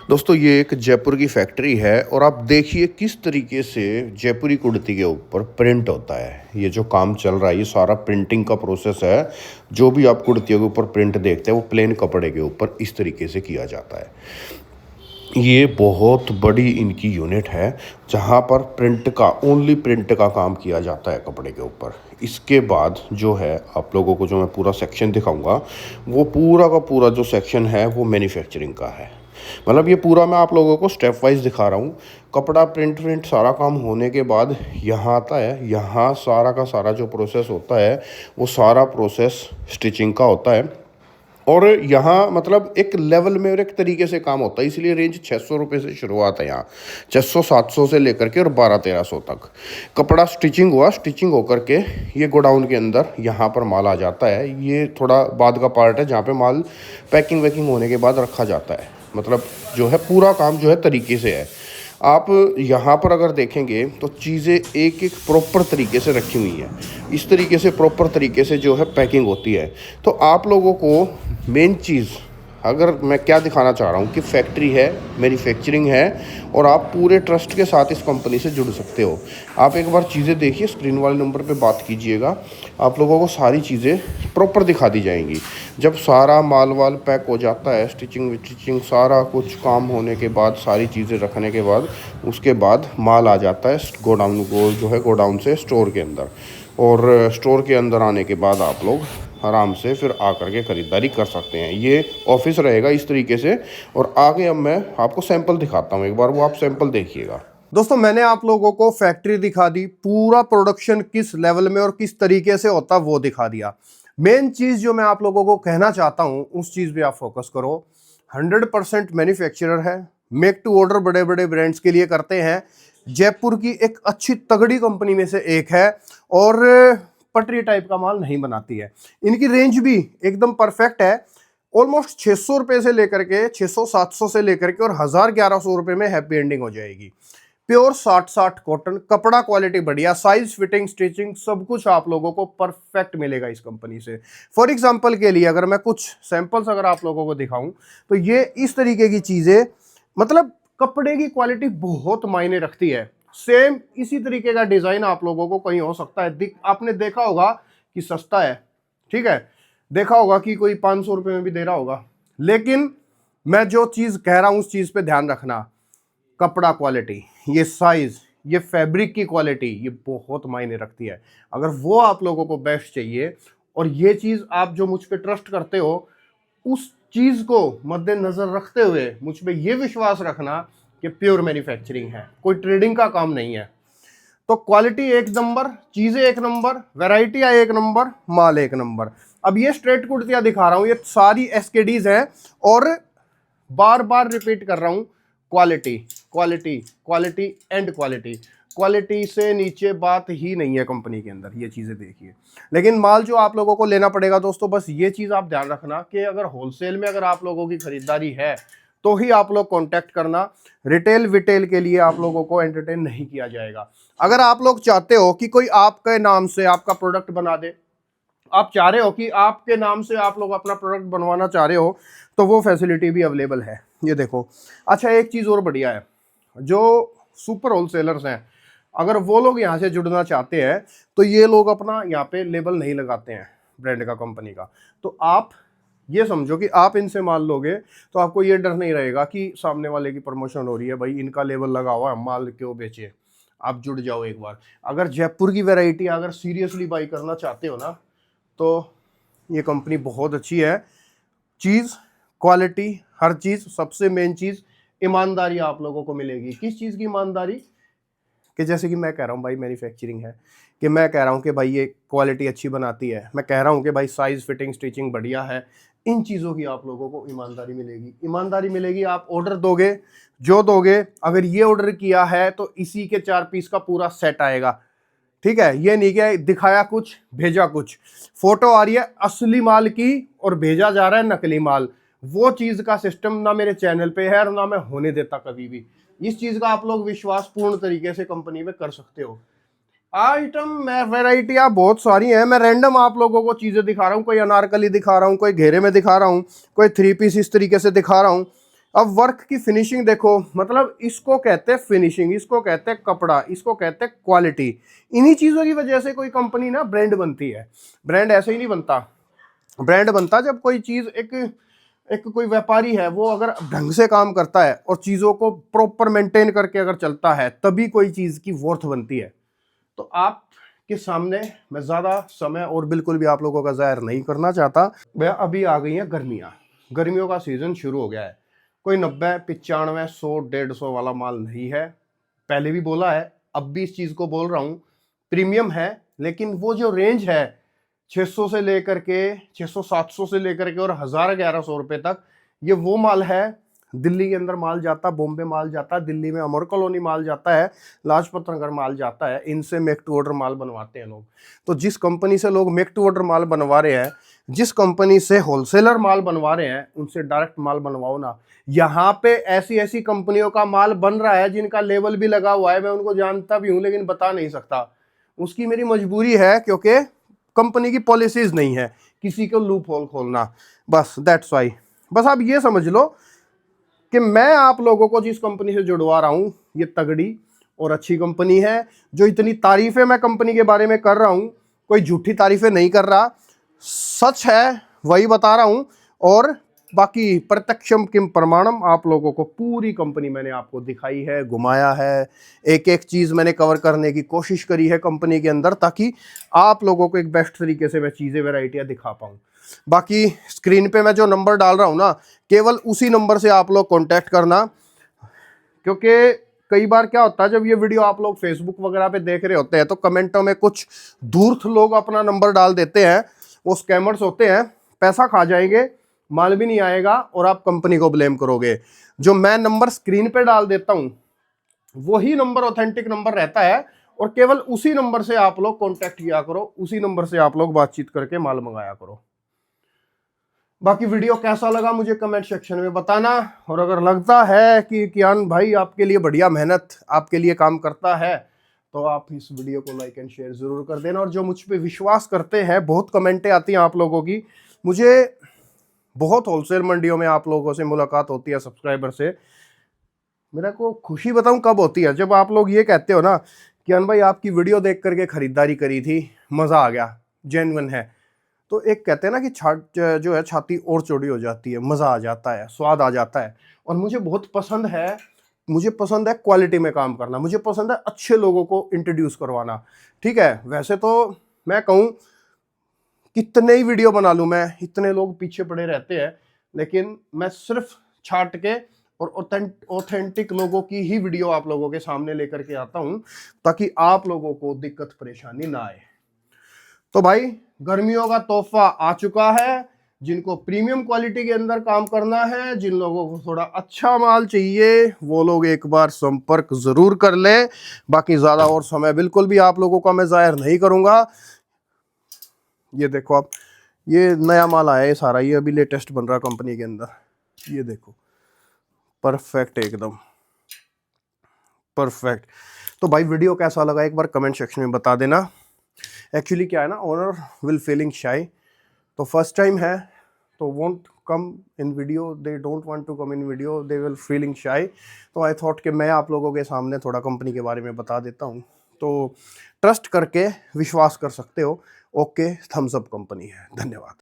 दोस्तों ये एक जयपुर की फैक्ट्री है और आप देखिए किस तरीके से जयपुरी कुर्ती के ऊपर प्रिंट होता है। ये जो काम चल रहा है ये सारा प्रिंटिंग का प्रोसेस है। जो भी आप कुर्तियों के ऊपर प्रिंट देखते हैं वो प्लेन कपड़े के ऊपर इस तरीके से किया जाता है। ये बहुत बड़ी इनकी यूनिट है जहाँ पर प्रिंट का ओनली प्रिंट का काम किया जाता है कपड़े के ऊपर। इसके बाद जो है आप लोगों को जो मैं पूरा सेक्शन दिखाऊंगा वो पूरा का पूरा जो सेक्शन है वो मैन्युफैक्चरिंग का है। मतलब ये पूरा मैं आप लोगों को स्टेप वाइज दिखा रहा हूँ। कपड़ा प्रिंट सारा काम होने के बाद यहाँ आता है। यहाँ सारा का सारा जो प्रोसेस होता है वो सारा प्रोसेस स्टिचिंग का होता है। और यहाँ मतलब एक लेवल में और एक तरीके से काम होता है, इसलिए रेंज 600 रुपये से शुरुआत है यहाँ। 600-700 से लेकर के और 1200-1300 तक कपड़ा स्टिचिंग हुआ। स्टिचिंग होकर के ये गोडाउन के अंदर यहाँ पर माल आ जाता है। ये थोड़ा बाद का पार्ट है जहाँ पे माल पैकिंग वैकिंग होने के बाद रखा जाता है। मतलब जो है पूरा काम जो है तरीके से है। आप यहाँ पर अगर देखेंगे तो चीज़ें एक एक प्रॉपर तरीके से रखी हुई हैं। इस तरीके से प्रॉपर तरीके से जो है पैकिंग होती है। तो आप लोगों को मेन चीज़ अगर मैं क्या दिखाना चाह रहा हूँ कि फैक्ट्री है, मैन्युफैक्चरिंग है और आप पूरे ट्रस्ट के साथ इस कंपनी से जुड़ सकते हो। आप एक बार चीज़ें देखिए, स्क्रीन वाले नंबर पे बात कीजिएगा, आप लोगों को सारी चीज़ें प्रॉपर दिखा दी जाएंगी। जब सारा माल वाल पैक हो जाता है, स्टिचिंग विचिंग सारा कुछ काम होने के बाद, सारी चीज़ें रखने के बाद, उसके बाद माल आ जाता है गोडाउन को, जो है गोडाउन से स्टोर के अंदर। और स्टोर के अंदर आने के बाद आप लोग आराम से फिर आकर के ख़रीदारी कर सकते हैं। ये ऑफिस रहेगा इस तरीके से। और आगे अब मैं आपको सैंपल दिखाता हूँ, एक बार वो आप सैंपल देखिएगा। दोस्तों मैंने आप लोगों को फैक्ट्री दिखा दी, पूरा प्रोडक्शन किस लेवल में और किस तरीके से होता वो दिखा दिया। मेन चीज़ जो मैं आप लोगों को कहना चाहता हूँ उस चीज़ पे आप फोकस करो। 100% मैन्युफैक्चरर है, मेक टू ऑर्डर बड़े बड़े ब्रांड्स के लिए करते हैं। जयपुर की एक अच्छी तगड़ी कंपनी में से एक है और पटरी टाइप का माल नहीं बनाती है। इनकी रेंज भी एकदम परफेक्ट है। ऑलमोस्ट 600 रुपये से लेकर के 600-700 से लेकर के और 1000-1100 रुपये में हैप्पी एंडिंग हो जाएगी। प्योर 60-60 कॉटन, कपड़ा क्वालिटी बढ़िया, साइज फिटिंग स्टिचिंग सब कुछ आप लोगों को परफेक्ट मिलेगा इस कंपनी से। फॉर एग्जांपल के लिए अगर मैं कुछ सैंपल्स अगर आप लोगों को दिखाऊं तो ये इस तरीके की चीज़ें, मतलब कपड़े की क्वालिटी बहुत मायने रखती है। सेम इसी तरीके का डिज़ाइन आप लोगों को कहीं हो सकता है, आपने देखा होगा कि सस्ता है, ठीक है, देखा होगा कि कोई 500 रुपये में भी दे रहा होगा, लेकिन मैं जो चीज़ कह रहा हूँ उस चीज़ पे ध्यान रखना। कपड़ा क्वालिटी, ये साइज़, ये फैब्रिक की क्वालिटी, ये बहुत मायने रखती है। अगर वो आप लोगों को बेस्ट चाहिए और ये चीज़ आप जो मुझ पे ट्रस्ट करते हो, उस चीज़ को मद्देनज़र रखते हुए मुझ पे ये विश्वास रखना कि प्योर मैन्युफैक्चरिंग है, कोई ट्रेडिंग का काम नहीं है। तो क्वालिटी एक नंबर, चीज़ें एक नंबर, वैरायटियाँ एक नंबर, माल एक नंबर। अब ये स्ट्रेट कुर्तियाँ दिखा रहा हूँ, ये सारी एसकेडीज हैं और बार बार रिपीट कर रहा हूँ, quality quality quality and quality. Quality से नीचे बात ही नहीं है कंपनी के अंदर, ये चीज़ें देखिए। लेकिन माल जो आप लोगों को लेना पड़ेगा दोस्तों, बस ये चीज़ आप ध्यान रखना कि अगर होलसेल में अगर आप लोगों की खरीदारी है तो ही आप लोग कांटेक्ट करना। रिटेल विटेल के लिए आप लोगों को एंटरटेन नहीं किया जाएगा। अगर आप लोग चाहते हो कि कोई आपके नाम से आपका प्रोडक्ट बना दे, आप चाह रहे हो कि आपके नाम से आप लोग अपना प्रोडक्ट बनवाना चाह रहे हो, तो वो फैसिलिटी भी अवेलेबल है। ये देखो। अच्छा एक चीज़ और बढ़िया है, जो सुपर होलसेलर्स हैं अगर वो लोग यहाँ से जुड़ना चाहते हैं तो ये लोग अपना यहाँ पे लेबल नहीं लगाते हैं ब्रांड का, कंपनी का। तो आप ये समझो कि आप इनसे माल लोगे तो आपको ये डर नहीं रहेगा कि सामने वाले की प्रमोशन हो रही है, भाई इनका लेबल लगा हुआ है, माल क्यों बेचे। आप जुड़ जाओ एक बार। अगर जयपुर की वैरायटी अगर सीरियसली बाई करना चाहते हो ना, तो ये कंपनी बहुत अच्छी है। चीज़, क्वालिटी, हर चीज़, सबसे मेन चीज़ ईमानदारी आप लोगों को मिलेगी। किस चीज़ की ईमानदारी? कि जैसे कि मैं कह रहा हूँ भाई मैन्युफैक्चरिंग है, कि मैं कह रहा हूँ कि भाई ये क्वालिटी अच्छी बनाती है, मैं कह रहा हूँ कि भाई साइज़ फिटिंग स्टिचिंग बढ़िया है, इन चीज़ों की आप लोगों को ईमानदारी मिलेगी। ईमानदारी मिलेगी, आप ऑर्डर दोगे, जो दोगे, अगर ये ऑर्डर किया है तो इसी के 4 पीस का पूरा सेट आएगा, ठीक है। ये नहीं कि दिखाया कुछ भेजा कुछ, फोटो आ रही है असली माल की और भेजा जा रहा है नकली माल। वो चीज़ का सिस्टम ना मेरे चैनल पे है और ना मैं होने देता कभी भी। इस चीज़ का आप लोग विश्वास पूर्ण तरीके से कंपनी में कर सकते हो। आइटम मैं वैरायटियाँ बहुत सारी हैं, मैं रैंडम आप लोगों को चीज़ें दिखा रहा हूँ, कोई अनारकली दिखा रहा हूँ, कोई घेरे में दिखा रहा हूँ, कोई 3 पीस इस तरीके से दिखा रहा हूँ। अब वर्क की फिनिशिंग देखो, मतलब इसको कहते हैं फिनिशिंग, इसको कहते हैं कपड़ा, इसको कहते हैं क्वालिटी। इन्हीं चीजों की वजह से कोई कंपनी ना ब्रांड बनती है। ब्रांड ऐसे ही नहीं बनता। ब्रांड बनता जब कोई चीज एक एक कोई व्यापारी है वो अगर ढंग से काम करता है और चीजों को प्रॉपर मेंटेन करके अगर चलता है, तभी कोई चीज की वर्थ बनती है। तो आप के सामने मैं ज्यादा समय और बिल्कुल भी आप लोगों का जाहिर नहीं करना चाहता। भैया अभी आ गई है गर्मियां, गर्मियों का सीजन शुरू हो गया है। कोई 90, 95, 100, 150 वाला माल नहीं है। पहले भी बोला है, अब भी इस चीज को बोल रहा हूं, प्रीमियम है, लेकिन वो जो रेंज है 600 से लेकर के 600, 700 से लेकर के और 1000, 1100 रुपए तक, ये वो माल है। दिल्ली के अंदर माल जाता, बॉम्बे माल जाता, दिल्ली में अमर कॉलोनी माल जाता है, लाजपत नगर माल जाता है। इनसे मेक टू ऑर्डर माल बनवाते हैं लोग। तो जिस कंपनी से लोग मेक टू ऑर्डर माल बनवा रहे हैं, जिस कंपनी से होलसेलर माल बनवा रहे हैं, उनसे डायरेक्ट माल बनवाओ ना। यहाँ पे ऐसी ऐसी कंपनियों का माल बन रहा है जिनका लेवल भी लगा हुआ है, मैं उनको जानता भी हूं लेकिन बता नहीं सकता। उसकी मेरी मजबूरी है, क्योंकि कंपनी की पॉलिसीज नहीं है किसी को लूप होल खोलना। बस दैट्स वाई। बस आप ये समझ लो कि मैं आप लोगों को जिस कंपनी से जुड़वा रहा हूं, ये तगड़ी और अच्छी कंपनी है। जो इतनी तारीफें मैं कंपनी के बारे में कर रहा हूं, कोई झूठी तारीफें नहीं कर रहा, सच है वही बता रहा हूं। और बाकी प्रत्यक्षम किम प्रमाणम, आप लोगों को पूरी कंपनी मैंने आपको दिखाई है, घुमाया है, एक एक चीज़ मैंने कवर करने की कोशिश करी है कंपनी के अंदर, ताकि आप लोगों को एक बेस्ट तरीके से मैं चीज़ें, वैरायटियाँ दिखा पाऊँ। बाकी स्क्रीन पे मैं जो नंबर डाल रहा हूँ ना, केवल उसी नंबर से आप लोग कॉन्टैक्ट करना। क्योंकि कई बार क्या होता है, जब ये वीडियो आप लोग फेसबुक वगैरह पे देख रहे होते हैं तो कमेंटों में कुछ धूर्त लोग अपना नंबर डाल देते हैं। वो स्कैमर्स होते हैं, पैसा खा जाएंगे, माल भी नहीं आएगा और आप कंपनी को ब्लेम करोगे। जो मैं नंबर स्क्रीन पे डाल देता हूं, वही नंबर ऑथेंटिक नंबर रहता है, और केवल उसी नंबर से आप लोग कॉन्टैक्ट किया करो, उसी नंबर से आप लोग बातचीत करके माल मंगाया करो। बाकी वीडियो कैसा लगा मुझे कमेंट सेक्शन में बताना। और अगर लगता है कि कियान भाई आपके लिए बढ़िया मेहनत आपके लिए काम करता है, तो आप इस वीडियो को लाइक एंड शेयर जरूर कर देना। और जो मुझ पे विश्वास करते हैं, बहुत कमेंटें आती हैं आप लोगों की, मुझे बहुत होलसेल मंडियों में आप लोगों से मुलाकात होती है, सब्सक्राइबर से। मेरे को खुशी बताऊं कब होती है, जब आप लोग ये कहते हो ना कि अन भाई आपकी वीडियो देख करके खरीदारी करी थी, मज़ा आ गया, जेन्युइन है। तो एक कहते हैं ना कि जो है छाती और चौड़ी हो जाती है, मज़ा आ जाता है, स्वाद आ जाता है। और मुझे बहुत पसंद है, मुझे पसंद है क्वालिटी में काम करना, मुझे पसंद है अच्छे लोगों को इंट्रोड्यूस करवाना। ठीक है, वैसे तो मैं कहूँ कितने ही वीडियो बना लूँ मैं, इतने लोग पीछे पड़े रहते हैं, लेकिन मैं सिर्फ छाट के और ऑथेंटिक लोगों की ही वीडियो आप लोगों के सामने लेकर के आता हूँ, ताकि आप लोगों को दिक्कत परेशानी ना आए। तो भाई गर्मियों का तोहफा आ चुका है। जिनको प्रीमियम क्वालिटी के अंदर काम करना है, जिन लोगों को थोड़ा अच्छा माल चाहिए, वो लोग एक बार संपर्क जरूर कर ले। बाकी ज्यादा और समय बिल्कुल भी आप लोगों का मैं जाहिर नहीं करूंगा। ये देखो आप, ये नया माल आया है सारा, ये अभी लेटेस्ट बन रहा कंपनी के अंदर। ये देखो, परफेक्ट, एकदम परफेक्ट। तो भाई वीडियो कैसा लगा एक बार कमेंट सेक्शन में बता देना। एक्चुअली क्या है ना, ओनर विल फीलिंग शाई, तो फर्स्ट टाइम है तो won't come in video, they don't want to come in video, they will feeling shy. तो आई थॉट कि मैं आप लोगों के सामने थोड़ा कंपनी के बारे में बता देता हूँ, तो ट्रस्ट करके विश्वास कर सकते हो। ओके, थम्स अप कंपनी है। धन्यवाद।